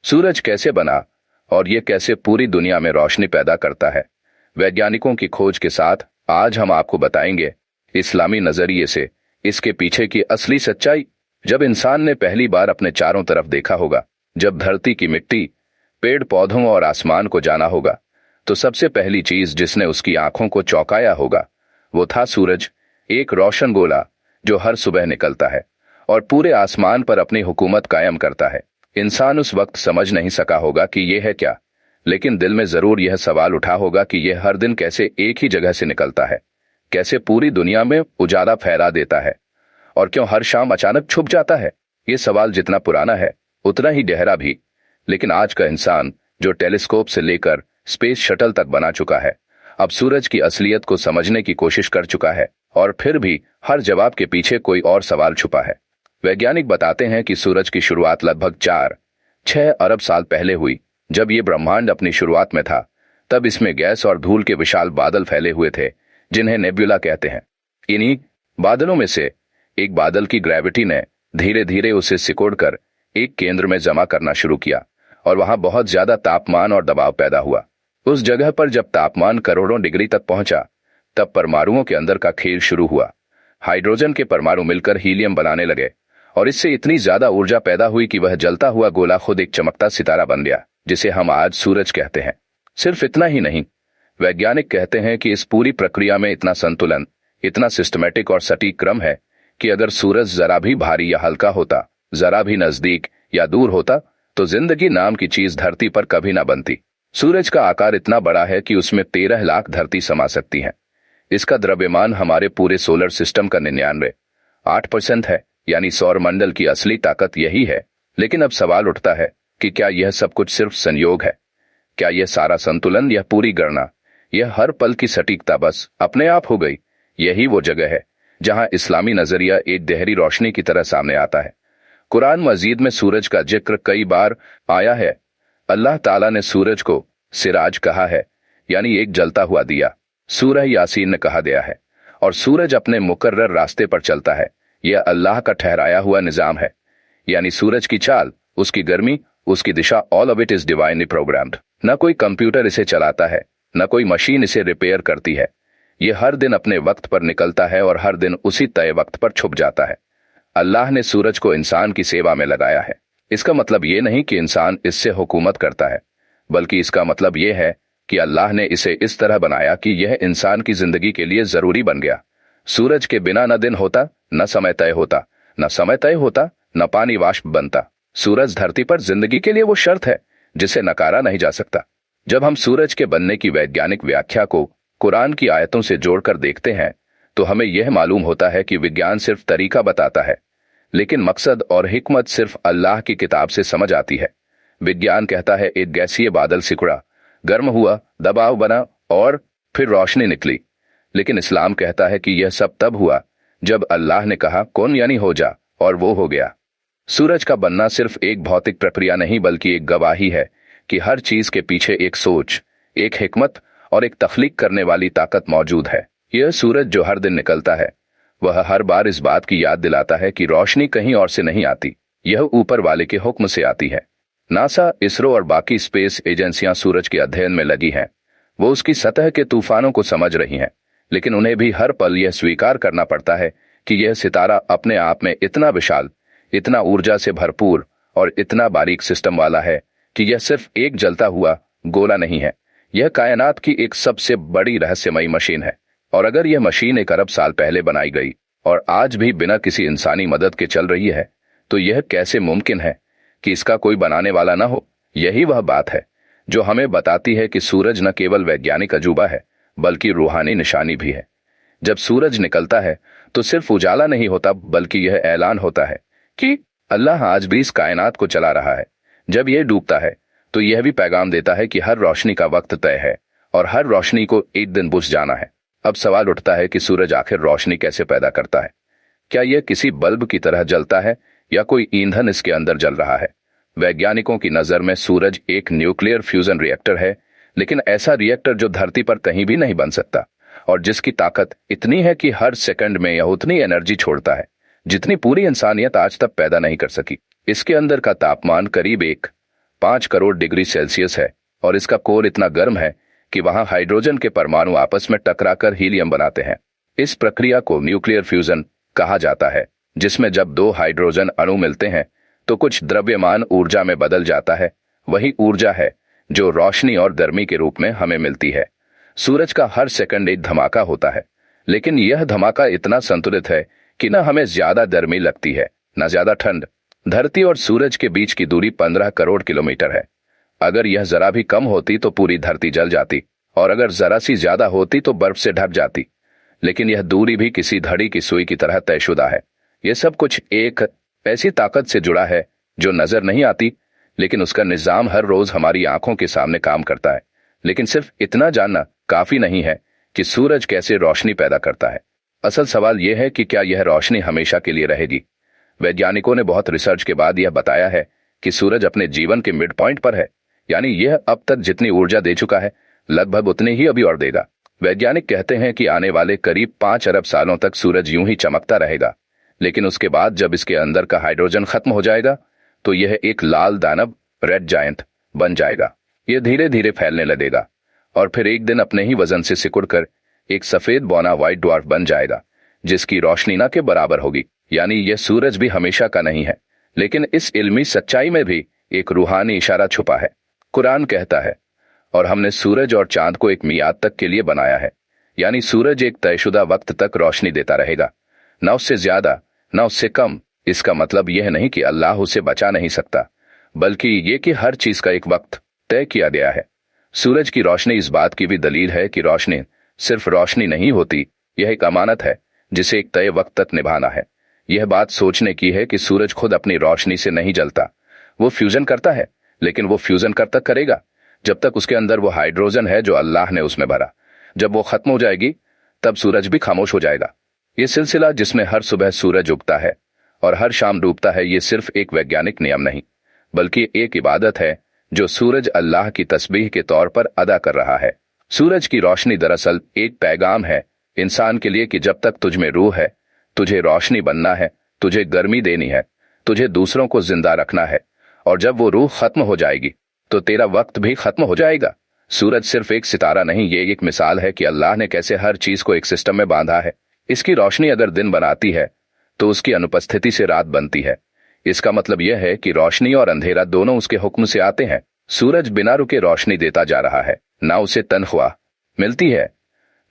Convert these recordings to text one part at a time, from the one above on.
सूरज कैसे बना और ये कैसे पूरी दुनिया में रोशनी पैदा करता है? वैज्ञानिकों की खोज के साथ आज हम आपको बताएंगे इस्लामी नजरिए से इसके पीछे की असली सच्चाई। जब इंसान ने पहली बार अपने चारों तरफ देखा होगा, जब धरती की मिट्टी, पेड़ पौधों और आसमान को जाना होगा, तो सबसे पहली चीज जिसने उसकी आंखों को चौंकाया होगा वो था सूरज। एक रोशन गोला जो हर सुबह निकलता है और पूरे आसमान पर अपनी हुकूमत कायम करता है। इंसान उस वक्त समझ नहीं सका होगा कि यह है क्या, लेकिन दिल में जरूर यह सवाल उठा होगा कि यह हर दिन कैसे एक ही जगह से निकलता है, कैसे पूरी दुनिया में उजाला फहरा देता है और क्यों हर शाम अचानक छुप जाता है। यह सवाल जितना पुराना है उतना ही गहरा भी। लेकिन आज का इंसान जो टेलीस्कोप से लेकर स्पेस शटल तक बना चुका है, अब सूरज की असलियत को समझने की कोशिश कर चुका है, और फिर भी हर जवाब के पीछे कोई और सवाल छुपा है। वैज्ञानिक बताते हैं कि सूरज की शुरुआत लगभग 4-6 अरब साल पहले हुई। जब ये ब्रह्मांड अपनी शुरुआत में था तब इसमें गैस और धूल के विशाल बादल फैले हुए थे जिन्हें नेब्यूला कहते हैं। इन्हीं बादलों में से एक बादल की ग्रेविटी ने धीरे धीरे उसे सिकोड़कर एक केंद्र में जमा करना शुरू किया और वहां बहुत ज्यादा तापमान और दबाव पैदा हुआ। उस जगह पर जब तापमान करोड़ों डिग्री तक पहुंचा तब परमाणुओं के अंदर का खेल शुरू हुआ। हाइड्रोजन के परमाणु मिलकर हीलियम बनाने लगे और इससे इतनी ज्यादा ऊर्जा पैदा हुई कि वह जलता हुआ गोला खुद एक चमकता सितारा बन गया, जिसे हम आज सूरज कहते हैं। सिर्फ इतना ही नहीं, वैज्ञानिक कहते हैं कि इस पूरी प्रक्रिया में इतना संतुलन, इतना सिस्टमैटिक और सटीक क्रम है कि अगर सूरज जरा भी भारी या हल्का होता, जरा भी नजदीक या दूर होता, तो जिंदगी नाम की चीज धरती पर कभी ना बनती। सूरज का आकार इतना बड़ा है कि उसमें 13 लाख धरती समा सकती हैं। इसका द्रव्यमान हमारे पूरे सोलर सिस्टम का 99.8% है, यानी सौर मंडल की असली ताकत यही है। लेकिन अब सवाल उठता है कि क्या यह सब कुछ सिर्फ संयोग है? क्या यह सारा संतुलन, यह पूरी गणना, यह हर पल की सटीकता बस अपने आप हो गई? यही वो जगह है जहां इस्लामी नजरिया एक गहरी रोशनी की तरह सामने आता है। कुरान मजीद में सूरज का जिक्र कई बार आया है। अल्लाह ताला ने सूरज को सिराज कहा है, यानी एक जलता हुआ दिया। सूरह यासीन में कहा गया है, और सूरज अपने मुकर्रर रास्ते पर चलता है। यह अल्लाह का ठहराया हुआ निजाम है, यानी सूरज की चाल, उसकी गर्मी, उसकी दिशा, all of it is divinely programmed. न कोई कंप्यूटर इसे चलाता है, न कोई मशीन इसे रिपेयर करती है। यह हर दिन अपने वक्त पर निकलता है और हर दिन उसी तय वक्त पर छुप जाता है। अल्लाह ने सूरज को इंसान की सेवा में लगाया है। इसका मतलब ये नहीं कि इंसान इससे हुकूमत करता है, बल्कि इसका मतलब यह है कि अल्लाह ने इसे इस तरह बनाया कि यह इंसान की जिंदगी के लिए जरूरी बन गया। सूरज के बिना न दिन होता, न समय तय होता, न समय तय होता, न पानी वाष्प बनता। सूरज धरती पर जिंदगी के लिए वो शर्त है जिसे नकारा नहीं जा सकता। जब हम सूरज के बनने की वैज्ञानिक व्याख्या को कुरान की आयतों से जोड़कर देखते हैं तो हमें यह मालूम होता है कि विज्ञान सिर्फ तरीका बताता है, लेकिन मकसद और हिकमत सिर्फ अल्लाह की किताब से समझ आती है। विज्ञान कहता है एक गैसीय बादल सिकुड़ा, गर्म हुआ, दबाव बना और फिर रोशनी निकली। लेकिन इस्लाम कहता है कि यह सब तब हुआ जब अल्लाह ने कहा कौन, यानी हो जा, और वो हो गया। सूरज का बनना सिर्फ एक भौतिक प्रक्रिया नहीं, बल्कि एक गवाही है कि हर चीज के पीछे एक सोच, एक हिकमत और एक तख्लीक करने वाली ताकत मौजूद है। यह सूरज जो हर दिन निकलता है वह हर बार इस बात की याद दिलाता है कि रोशनी कहीं और से नहीं आती, यह ऊपर वाले के हुक्म से आती है। नासा, इसरो और बाकी स्पेस एजेंसियां सूरज के अध्ययन में लगी हैं। वो उसकी सतह के तूफानों को समझ रही हैं, लेकिन उन्हें भी हर पल यह स्वीकार करना पड़ता है कि यह सितारा अपने आप में इतना विशाल, इतना ऊर्जा से भरपूर और इतना बारीक सिस्टम वाला है कि यह सिर्फ एक जलता हुआ गोला नहीं है। यह कायनात की एक सबसे बड़ी रहस्यमयी मशीन है। और अगर यह मशीन 1 अरब साल पहले बनाई गई और आज भी बिना किसी इंसानी मदद के चल रही है, तो यह कैसे मुमकिन है कि इसका कोई बनाने वाला ना हो? यही वह बात है जो हमें बताती है कि सूरज न केवल वैज्ञानिक अजूबा है, बल्कि रूहानी निशानी भी है। जब सूरज निकलता है तो सिर्फ उजाला नहीं होता, बल्कि यह ऐलान होता है कि अल्लाह आज भी इस कायनात को चला रहा है। जब यह डूबता है तो यह भी पैगाम देता है कि हर रोशनी का वक्त तय है और हर रोशनी को एक दिन बुझ जाना है। अब सवाल उठता है कि सूरज आखिर रोशनी कैसे पैदा करता है? क्या यह किसी बल्ब की तरह जलता है या कोई ईंधन इसके अंदर जल रहा है? वैज्ञानिकों की नजर में सूरज एक न्यूक्लियर फ्यूजन रिएक्टर है, लेकिन ऐसा रिएक्टर जो धरती पर कहीं भी नहीं बन सकता और जिसकी ताकत इतनी है कि हर सेकंड में यह उतनी एनर्जी छोड़ता है जितनी पूरी इंसानियत आज तक पैदा नहीं कर सकी। इसके अंदर का तापमान करीब 1 5 करोड़ डिग्री सेल्सियस है और इसका कोर इतना गर्म है कि वहां हाइड्रोजन के परमाणु आपस में टकराकर हीलियम बनाते हैं। इस प्रक्रिया को न्यूक्लियर फ्यूजन कहा जाता है, जिसमें जब 2 हाइड्रोजन अणु मिलते हैं तो कुछ द्रव्यमान ऊर्जा में बदल जाता है। वही ऊर्जा है जो रोशनी और गर्मी के रूप में हमें मिलती है। सूरज का हर सेकंड एक धमाका होता है, लेकिन यह धमाका इतना संतुलित है कि न हमें ज्यादा गर्मी लगती है न ज्यादा ठंड। धरती और सूरज के बीच की दूरी 15 करोड़ किलोमीटर है। अगर यह जरा भी कम होती तो पूरी धरती जल जाती, और अगर जरा सी ज्यादा होती तो बर्फ से ढक जाती। लेकिन यह दूरी भी किसी धड़ी की सुई की तरह तयशुदा है। यह सब कुछ एक ऐसी ताकत से जुड़ा है जो नजर नहीं आती, लेकिन उसका निजाम हर रोज हमारी आंखों के सामने काम करता है। लेकिन सिर्फ इतना जानना काफी नहीं है कि सूरज कैसे रोशनी पैदा करता है। असल सवाल यह है कि क्या यह रोशनी हमेशा के लिए रहेगी। वैज्ञानिकों ने बहुत रिसर्च के बाद यह बताया है कि सूरज अपने जीवन के मिड पॉइंट पर है, यानी यह अब तक जितनी ऊर्जा दे चुका है लगभग उतनी ही अभी और देगा। वैज्ञानिक कहते हैं कि आने वाले करीब 5 अरब सालों तक सूरज यूं ही चमकता रहेगा, लेकिन उसके बाद जब इसके अंदर का हाइड्रोजन खत्म हो जाएगा तो यह एक लाल दानव, रेड जायंट बन जाएगा। यह धीरे धीरे फैलने लगेगा और फिर एक दिन अपने ही वजन से सिकुड़कर एक सफेद बौना व्हाइट ड्वार्फ बन जाएगा, जिसकी रोशनी न के बराबर होगी। यानी यह सूरज भी हमेशा का नहीं है, लेकिन इस इल्मी सच्चाई में भी एक रूहानी इशारा छुपा है। कुरान कहता है, और हमने सूरज और चांद को एक मियाद तक के लिए बनाया है, यानी सूरज एक तयशुदा वक्त तक रोशनी देता रहेगा, न उससे ज्यादा न उससे कम। इसका मतलब यह नहीं कि अल्लाह उसे बचा नहीं सकता, बल्कि ये कि हर चीज का एक वक्त तय किया गया है। सूरज की रोशनी इस बात की भी दलील है कि रोशनी सिर्फ रोशनी नहीं होती, यह एक अमानत है जिसे एक तय वक्त तक निभाना है। यह बात सोचने की है कि सूरज खुद अपनी रोशनी से नहीं जलता, वो फ्यूजन करता है, लेकिन वो फ्यूजन कब तक करेगा? जब तक उसके अंदर वो हाइड्रोजन है जो अल्लाह ने उसमें भरा। जब वो खत्म हो जाएगी तब सूरज भी खामोश हो जाएगा। ये सिलसिला जिसमें हर सुबह सूरज उगता है और हर शाम डूबता है, ये सिर्फ एक वैज्ञानिक नियम नहीं, बल्कि एक इबादत है जो सूरज अल्लाह की तस्बीह के तौर पर अदा कर रहा है। सूरज की रोशनी दरअसल एक पैगाम है इंसान के लिए कि जब तक तुझ में रूह है, तुझे रोशनी बनना है, तुझे गर्मी देनी है, तुझे दूसरों को जिंदा रखना है, और जब वो रूह खत्म हो जाएगी तो तेरा वक्त भी खत्म हो जाएगा। सूरज सिर्फ एक सितारा नहीं, ये एक मिसाल है कि अल्लाह ने कैसे हर चीज को एक सिस्टम में बांधा है। इसकी रोशनी अगर दिन बनाती है तो उसकी अनुपस्थिति से रात बनती है। इसका मतलब यह है कि रोशनी और अंधेरा दोनों उसके हुक्म से आते हैं। सूरज बिना रुके रोशनी देता जा रहा है, ना उसे तनख्वाह मिलती है,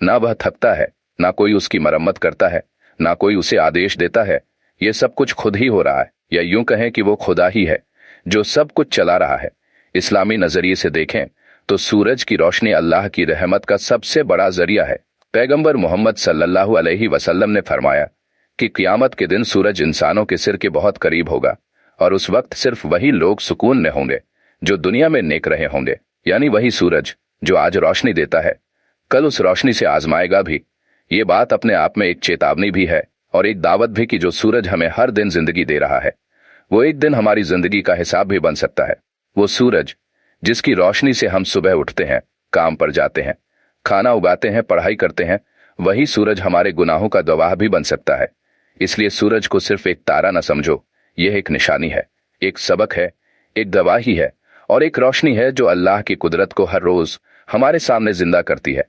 ना वह थकता है, ना कोई उसकी मरम्मत करता है, ना कोई उसे आदेश देता है। यह सब कुछ खुद ही हो रहा है, या यूं कहें कि वो खुदा ही है जो सब कुछ चला रहा है। इस्लामी नजरिए से देखें तो सूरज की रोशनी अल्लाह की रहमत का सबसे बड़ा जरिया है। पैगंबर मोहम्मद सल्लल्लाहु अलैहि वसल्लम ने फरमाया कि क़यामत के दिन सूरज इंसानों के सिर के बहुत करीब होगा, और उस वक्त सिर्फ वही लोग सुकून में होंगे जो दुनिया में नेक रहे होंगे। यानी वही सूरज जो आज रोशनी देता है कल उस रोशनी से आजमाएगा भी। ये बात अपने आप में एक चेतावनी भी है और एक दावत भी कि जो सूरज हमें हर दिन जिंदगी दे रहा है, वो एक दिन हमारी जिंदगी का हिसाब भी बन सकता है। वो सूरज जिसकी रोशनी से हम सुबह उठते हैं, काम पर जाते हैं, खाना उगाते हैं, पढ़ाई करते हैं, वही सूरज हमारे गुनाहों का गवाह भी बन सकता है। इसलिए सूरज को सिर्फ एक तारा न समझो, यह एक निशानी है, एक सबक है, एक गवाही है और एक रोशनी है जो अल्लाह की कुदरत को हर रोज हमारे सामने जिंदा करती है।